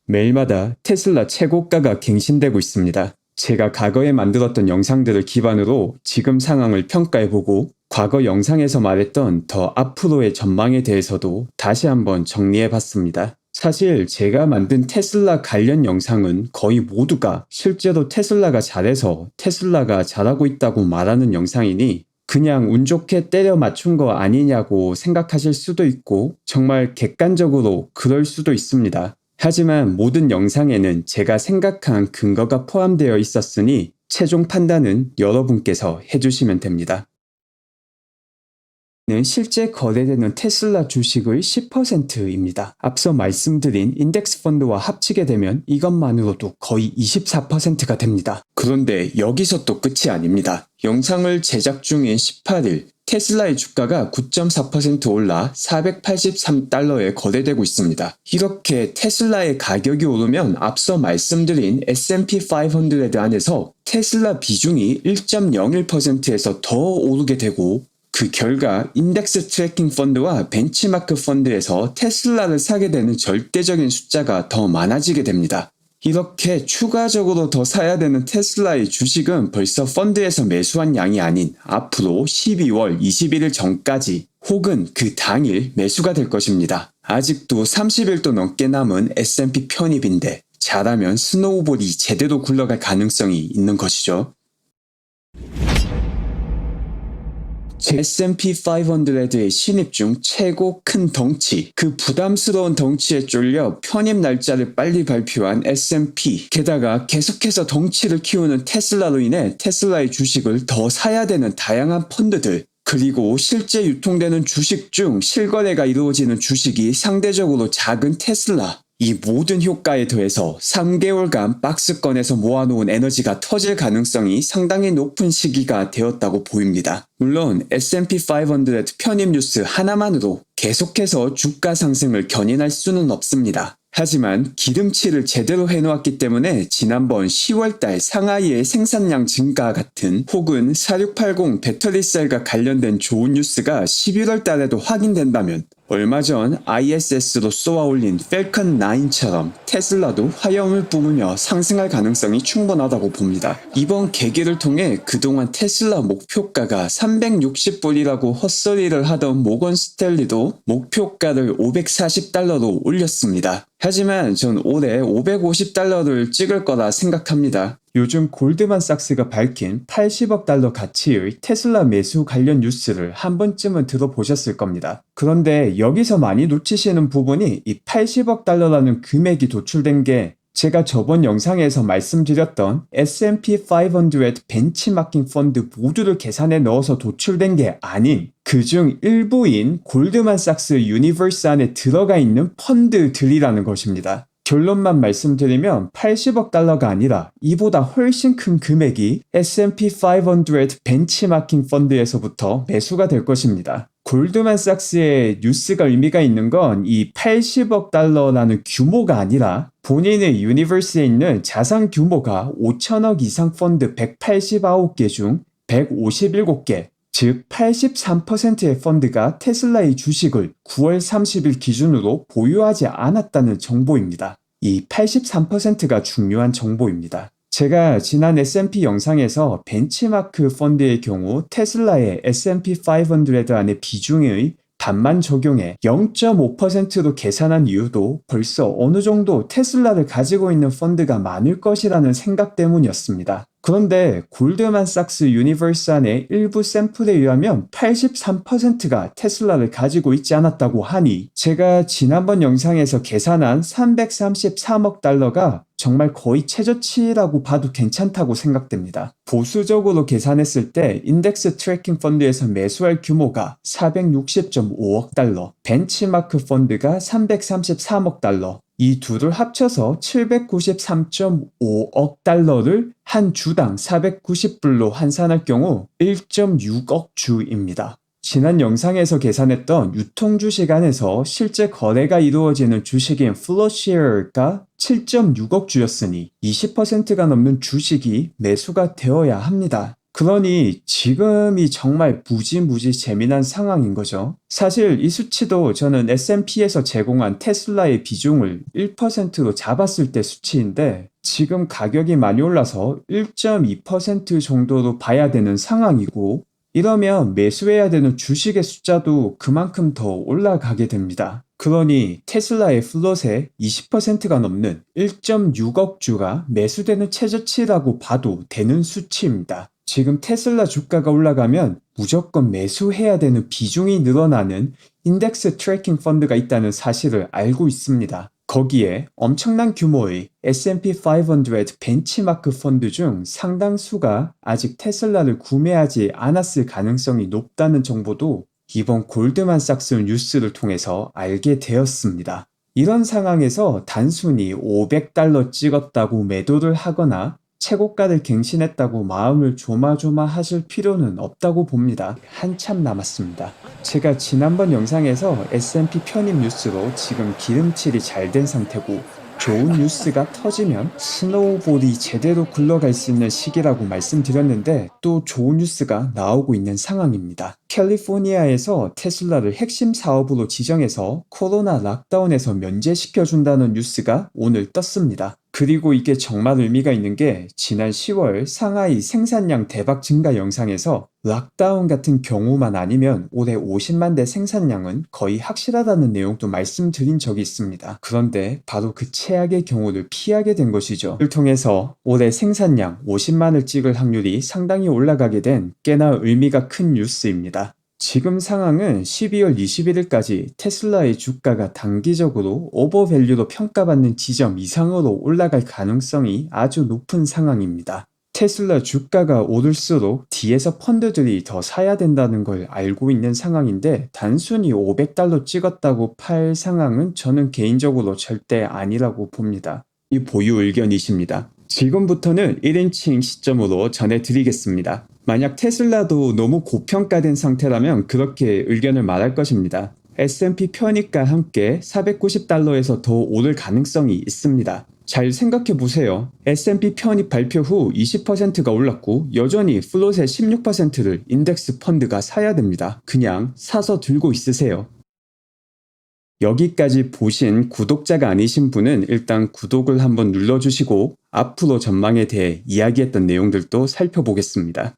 매일마다 테슬라 최고가가 갱신되고 있습니다. 제가 과거에 만들었던 영상들을 기반으로 지금 상황을 평가해보고 과거 영상에서 말했던 더 앞으로의 전망에 대해서도 다시 한번 정리해봤습니다. 사실 제가 만든 테슬라 관련 영상은 거의 모두가 실제로 테슬라가 잘해서 테슬라가 잘하고 있다고 말하는 영상이니 그냥 운 좋게 때려 맞춘 거 아니냐고 생각하실 수도 있고 정말 객관적으로 그럴 수도 있습니다. 하지만 모든 영상에는 제가 생각한 근거가 포함되어 있었으니 최종 판단은 여러분께서 해주시면 됩니다. 실제 거래되는 테슬라 주식의 10%입니다. 앞서 말씀드린 인덱스 펀드와 합치게 되면 이것만으로도 거의 24%가 됩니다. 그런데 여기서 또 끝이 아닙니다. 영상을 제작 중인 18일 테슬라의 주가가 9.4% 올라 483달러에 거래되고 있습니다. 이렇게 테슬라의 가격이 오르면 앞서 말씀드린 S&P 500 안에서 테슬라 비중이 1.01%에서 더 오르게 되고 그 결과 인덱스 트래킹 펀드와 벤치마크 펀드에서 테슬라를 사게 되는 절대적인 숫자가 더 많아지게 됩니다. 이렇게 추가적으로 더 사야 되는 테슬라의 주식은 벌써 펀드에서 매수한 양이 아닌 앞으로 12월 21일 전까지 혹은 그 당일 매수가 될 것입니다. 아직도 30일도 넘게 남은 S&P 편입인데 잘하면 스노우볼이 제대로 굴러갈 가능성이 있는 것이죠. S&P 500의 신입 중 최고 큰 덩치, 그 부담스러운 덩치에 쫄려 편입 날짜를 빨리 발표한 S&P, 게다가 계속해서 덩치를 키우는 테슬라로 인해 테슬라의 주식을 더 사야 되는 다양한 펀드들, 그리고 실제 유통되는 주식 중 실거래가 이루어지는 주식이 상대적으로 작은 테슬라, 이 모든 효과에 더해서 3개월간 박스권에서 모아놓은 에너지가 터질 가능성이 상당히 높은 시기가 되었다고 보입니다. 물론 S&P 500 편입 뉴스 하나만으로 계속해서 주가 상승을 견인할 수는 없습니다. 하지만 기름칠을 제대로 해놓았기 때문에 지난번 10월달 상하이의 생산량 증가 같은 혹은 4680 배터리셀과 관련된 좋은 뉴스가 11월달에도 확인된다면 얼마 전 ISS로 쏘아 올린 펠컨 9처럼 테슬라도 화염을 뿜으며 상승할 가능성이 충분하다고 봅니다. 이번 계기를 통해 그동안 테슬라 목표가가 360불이라고 헛소리를 하던 모건 스탠리도 목표가를 540달러로 올렸습니다. 하지만 전 올해 550달러를 찍을 거라 생각합니다. 요즘 골드만삭스가 밝힌 80억 달러 가치의 테슬라 매수 관련 뉴스를 한 번쯤은 들어보셨을 겁니다. 그런데 여기서 많이 놓치시는 부분이 이 80억 달러라는 금액이 도출된 게 제가 저번 영상에서 말씀드렸던 S&P 500 벤치마킹 펀드 모두를 계산에 넣어서 도출된 게 아닌 그중 일부인 골드만삭스 유니버스 안에 들어가 있는 펀드들이라는 것입니다. 결론만 말씀드리면 80억 달러가 아니라 이보다 훨씬 큰 금액이 S&P 500 벤치마킹 펀드에서부터 매수가 될 것입니다. 골드만삭스의 뉴스가 의미가 있는 건 이 80억 달러라는 규모가 아니라 본인의 유니버스에 있는 자산 규모가 5천억 이상 펀드 189개 중 157개, 즉 83%의 펀드가 테슬라의 주식을 9월 30일 기준으로 보유하지 않았다는 정보입니다. 이 83%가 중요한 정보입니다. 제가 지난 S&P 영상에서 벤치마크 펀드의 경우 테슬라의 S&P 500 안의 비중의 반만 적용해 0.5%로 계산한 이유도 벌써 어느 정도 테슬라를 가지고 있는 펀드가 많을 것이라는 생각 때문이었습니다. 그런데 골드만삭스 유니버스 안의 일부 샘플에 의하면 83%가 테슬라를 가지고 있지 않았다고 하니 제가 지난번 영상에서 계산한 333억 달러가 정말 거의 최저치라고 봐도 괜찮다고 생각됩니다. 보수적으로 계산했을 때 인덱스 트래킹 펀드에서 매수할 규모가 460.5억 달러, 벤치마크 펀드가 333억 달러, 이 둘을 합쳐서 793.5억 달러를 한 주당 490불로 환산할 경우 1.6억 주입니다. 지난 영상에서 계산했던 유통주식 안에서 실제 거래가 이루어지는 주식인 플로시어가 7.6억 주였으니 20%가 넘는 주식이 매수가 되어야 합니다. 그러니 지금이 정말 무지무지 재미난 상황인 거죠. 사실 이 수치도 저는 S&P에서 제공한 테슬라의 비중을 1%로 잡았을 때 수치인데 지금 가격이 많이 올라서 1.2% 정도로 봐야 되는 상황이고 이러면 매수해야 되는 주식의 숫자도 그만큼 더 올라가게 됩니다. 그러니 테슬라의 플롯의 20%가 넘는 1.6억 주가 매수되는 최저치라고 봐도 되는 수치입니다. 지금 테슬라 주가가 올라가면 무조건 매수해야 되는 비중이 늘어나는 인덱스 트래킹 펀드가 있다는 사실을 알고 있습니다. 거기에 엄청난 규모의 S&P 500 벤치마크 펀드 중 상당수가 아직 테슬라를 구매하지 않았을 가능성이 높다는 정보도 이번 골드만삭스 뉴스를 통해서 알게 되었습니다. 이런 상황에서 단순히 $500 찍었다고 매도를 하거나 최고가를 갱신했다고 마음을 조마조마하실 필요는 없다고 봅니다. 한참 남았습니다. 제가 지난번 영상에서 S&P 편입 뉴스로 지금 기름칠이 잘 된 상태고 좋은 뉴스가 터지면 스노우볼이 제대로 굴러갈 수 있는 시기라고 말씀드렸는데 또 좋은 뉴스가 나오고 있는 상황입니다. 캘리포니아에서 테슬라를 핵심 사업으로 지정해서 코로나 락다운에서 면제시켜준다는 뉴스가 오늘 떴습니다. 그리고 이게 정말 의미가 있는 게 지난 10월 상하이 생산량 대박 증가 영상에서 락다운 같은 경우만 아니면 올해 50만 대 생산량은 거의 확실하다는 내용도 말씀드린 적이 있습니다. 그런데 바로 그 최악의 경우를 피하게 된 것이죠. 이를 통해서 올해 생산량 50만을 찍을 확률이 상당히 올라가게 된 꽤나 의미가 큰 뉴스입니다. 지금 상황은 12월 21일까지 테슬라의 주가가 단기적으로 오버밸류로 평가받는 지점 이상으로 올라갈 가능성이 아주 높은 상황입니다. 테슬라 주가가 오를수록 뒤에서 펀드들이 더 사야 된다는 걸 알고 있는 상황인데 단순히 $500 찍었다고 팔 상황은 저는 개인적으로 절대 아니라고 봅니다. 이 보유 의견이십니다. 지금부터는 1인칭 시점으로 전해드리겠습니다. 만약 테슬라도 너무 고평가된 상태라면 그렇게 의견을 말할 것입니다. S&P 편입과 함께 $490에서 더 오를 가능성이 있습니다. 잘 생각해보세요. S&P 편입 발표 후 20%가 올랐고 여전히 플롯의 16%를 인덱스 펀드가 사야 됩니다. 그냥 사서 들고 있으세요. 여기까지 보신 구독자가 아니신 분은 일단 구독을 한번 눌러주시고 앞으로 전망에 대해 이야기했던 내용들도 살펴보겠습니다.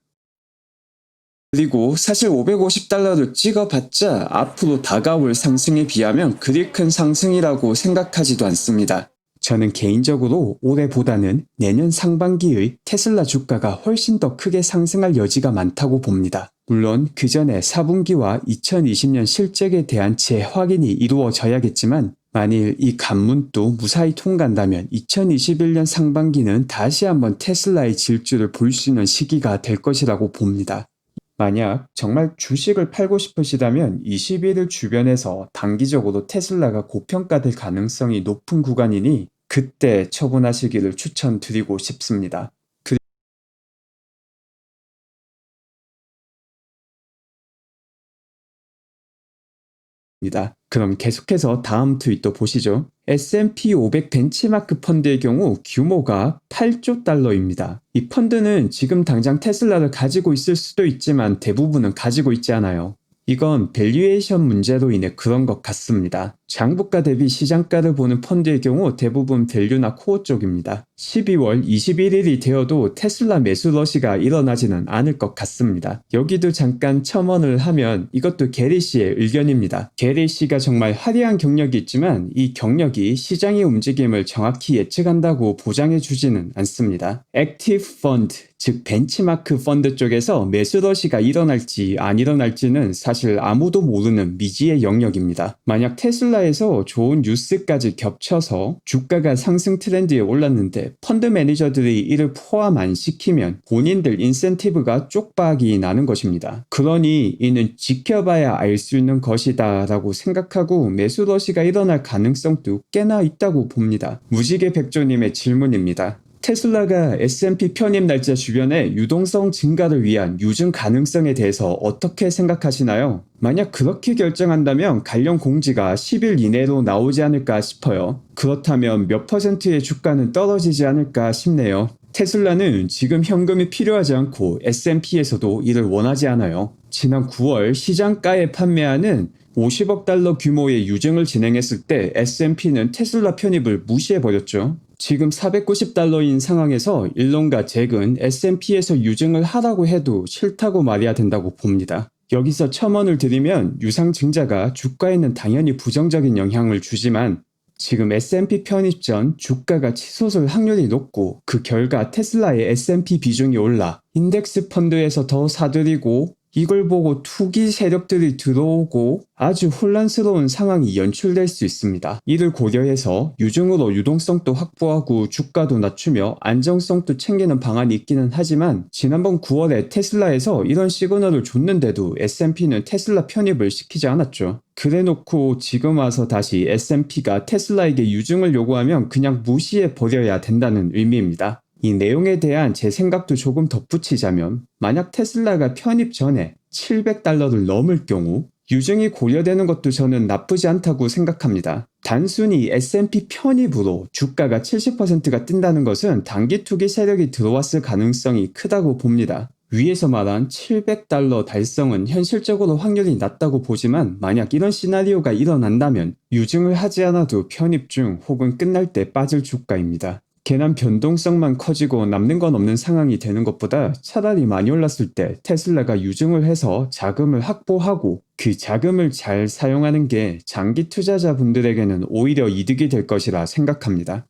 그리고 사실 $550를 찍어봤자 앞으로 다가올 상승에 비하면 그리 큰 상승이라고 생각하지도 않습니다. 저는 개인적으로 올해보다는 내년 상반기의 테슬라 주가가 훨씬 더 크게 상승할 여지가 많다고 봅니다. 물론 그 전에 4분기와 2020년 실적에 대한 재확인이 이루어져야겠지만 만일 이 관문도 무사히 통과한다면 2021년 상반기는 다시 한번 테슬라의 질주를 볼 수 있는 시기가 될 것이라고 봅니다. 만약 정말 주식을 팔고 싶으시다면 21일 주변에서 단기적으로 테슬라가 고평가될 가능성이 높은 구간이니 그때 처분하시기를 추천드리고 싶습니다. 그럼 계속해서 다음 트윗도 보시죠. S&P 500 벤치마크 펀드의 경우 규모가 8조 달러입니다. 이 펀드는 지금 당장 테슬라를 가지고 있을 수도 있지만 대부분은 가지고 있지 않아요. 이건 밸류에이션 문제로 인해 그런 것 같습니다. 장부가 대비 시장가를 보는 펀드의 경우 대부분 밸류나 코어 쪽입니다. 12월 21일이 되어도 테슬라 매수 러시가 일어나지는 않을 것 같습니다. 여기도 잠깐 첨언을 하면 이것도 게리 씨의 의견입니다. 게리 씨가 정말 화려한 경력이 있지만 이 경력이 시장의 움직임을 정확히 예측한다고 보장해 주지는 않습니다. 액티브 펀드, 즉 벤치마크 펀드 쪽에서 매수 러시가 일어날지 안 일어날지는 사실 아무도 모르는 미지의 영역입니다. 만약 테슬라에서 좋은 뉴스까지 겹쳐서 주가가 상승 트렌드에 올랐는데 펀드 매니저들이 이를 포함 안 시키면 본인들 인센티브가 쪽박이 나는 것입니다. 그러니 이는 지켜봐야 알 수 있는 것이다 라고 생각하고 매수 러시가 일어날 가능성도 꽤나 있다고 봅니다. 무지개 백조님의 질문입니다. 테슬라가 S&P 편입 날짜 주변에 유동성 증가를 위한 유증 가능성에 대해서 어떻게 생각하시나요? 만약 그렇게 결정한다면 관련 공지가 10일 이내로 나오지 않을까 싶어요. 그렇다면 몇 %의 주가는 떨어지지 않을까 싶네요. 테슬라는 지금 현금이 필요하지 않고 S&P에서도 이를 원하지 않아요. 지난 9월 시장가에 판매하는 50억 달러 규모의 유증을 진행했을 때 S&P는 테슬라 편입을 무시해버렸죠. 지금 490달러인 상황에서 일론과 잭은 S&P에서 유증을 하라고 해도 싫다고 말해야 된다고 봅니다. 여기서 첨언을 드리면 유상증자가 주가에는 당연히 부정적인 영향을 주지만 지금 S&P 편입 전 주가가 치솟을 확률이 높고 그 결과 테슬라의 S&P 비중이 올라 인덱스 펀드에서 더 사들이고 이걸 보고 투기 세력들이 들어오고 아주 혼란스러운 상황이 연출될 수 있습니다. 이를 고려해서 유증으로 유동성도 확보하고 주가도 낮추며 안정성도 챙기는 방안이 있기는 하지만 지난번 9월에 테슬라에서 이런 시그널을 줬는데도 S&P는 테슬라 편입을 시키지 않았죠. 그래놓고 지금 와서 다시 S&P가 테슬라에게 유증을 요구하면 그냥 무시해 버려야 된다는 의미입니다. 이 내용에 대한 제 생각도 조금 덧붙이자면 만약 테슬라가 편입 전에 700달러를 넘을 경우 유증이 고려되는 것도 저는 나쁘지 않다고 생각합니다. 단순히 S&P 편입으로 주가가 70%가 뜬다는 것은 단기 투기 세력이 들어왔을 가능성이 크다고 봅니다. 위에서 말한 700달러 달성은 현실적으로 확률이 낮다고 보지만 만약 이런 시나리오가 일어난다면 유증을 하지 않아도 편입 중 혹은 끝날 때 빠질 주가입니다. 괜한 변동성만 커지고 남는 건 없는 상황이 되는 것보다 차라리 많이 올랐을 때 테슬라가 유증을 해서 자금을 확보하고 그 자금을 잘 사용하는 게 장기 투자자분들에게는 오히려 이득이 될 것이라 생각합니다.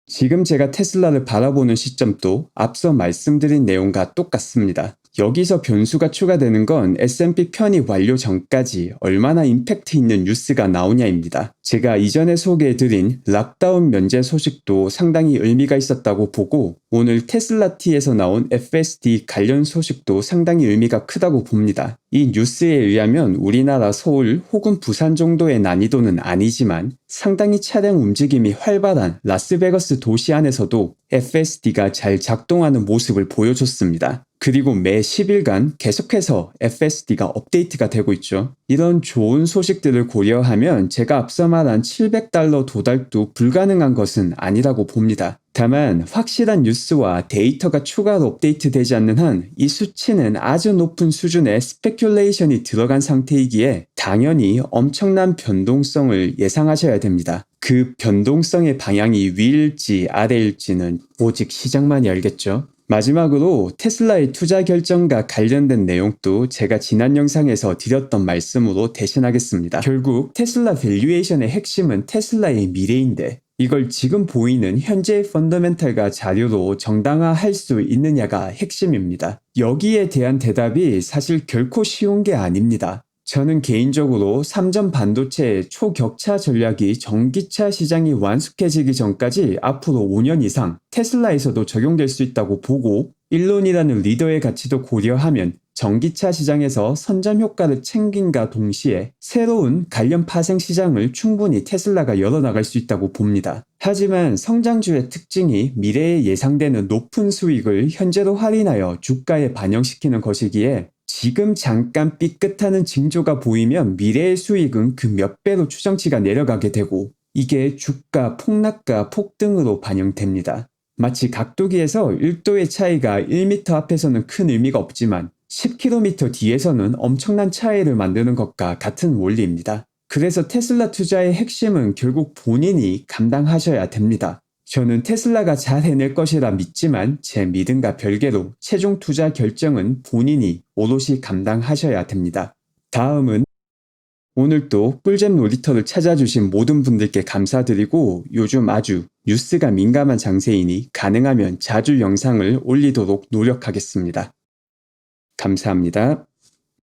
지금 제가 테슬라를 바라보는 시점도 앞서 말씀드린 내용과 똑같습니다. 여기서 변수가 추가되는 건 S&P 편입 완료 전까지 얼마나 임팩트 있는 뉴스가 나오냐입니다. 제가 이전에 소개해드린 락다운 면제 소식도 상당히 의미가 있었다고 보고 오늘 테슬라티에서 나온 FSD 관련 소식도 상당히 의미가 크다고 봅니다. 이 뉴스에 의하면 우리나라 서울 혹은 부산 정도의 난이도는 아니지만 상당히 차량 움직임이 활발한 라스베거스 도시 안에서도 FSD가 잘 작동하는 모습을 보여줬습니다. 그리고 매 10일간 계속해서 FSD가 업데이트가 되고 있죠. 이런 좋은 소식들을 고려하면 제가 앞서 말한 700달러 도달도 불가능한 것은 아니라고 봅니다. 다만 확실한 뉴스와 데이터가 추가로 업데이트되지 않는 한 이 수치는 아주 높은 수준의 스페큘레이션이 들어간 상태이기에 당연히 엄청난 변동성을 예상하셔야 됩니다. 그 변동성의 방향이 위일지 아래일지는 오직 시장만이 알겠죠. 마지막으로 테슬라의 투자 결정과 관련된 내용도 제가 지난 영상에서 드렸던 말씀으로 대신하겠습니다. 결국 테슬라 밸류에이션의 핵심은 테슬라의 미래인데 이걸 지금 보이는 현재의 펀더멘탈과 자료로 정당화할 수 있느냐가 핵심입니다. 여기에 대한 대답이 사실 결코 쉬운 게 아닙니다. 저는 개인적으로 삼전 반도체의 초격차 전략이 전기차 시장이 완숙해지기 전까지 앞으로 5년 이상 테슬라에서도 적용될 수 있다고 보고 일론이라는 리더의 가치도 고려하면 전기차 시장에서 선점 효과를 챙긴과 동시에 새로운 관련 파생 시장을 충분히 테슬라가 열어나갈 수 있다고 봅니다. 하지만 성장주의 특징이 미래에 예상되는 높은 수익을 현재로 할인하여 주가에 반영시키는 것이기에 지금 잠깐 삐끗하는 징조가 보이면 미래의 수익은 그 몇 배로 추정치가 내려가게 되고 이게 주가 폭락과 폭등으로 반영됩니다. 마치 각도기에서 1도의 차이가 1m 앞에서는 큰 의미가 없지만 10km 뒤에서는 엄청난 차이를 만드는 것과 같은 원리입니다. 그래서 테슬라 투자의 핵심은 결국 본인이 감당하셔야 됩니다. 저는 테슬라가 잘 해낼 것이라 믿지만 제 믿음과 별개로 최종 투자 결정은 본인이 오롯이 감당하셔야 됩니다. 다음은 오늘도 꿀잼 놀이터를 찾아주신 모든 분들께 감사드리고 요즘 아주 뉴스가 민감한 장세이니 가능하면 자주 영상을 올리도록 노력하겠습니다. 감사합니다.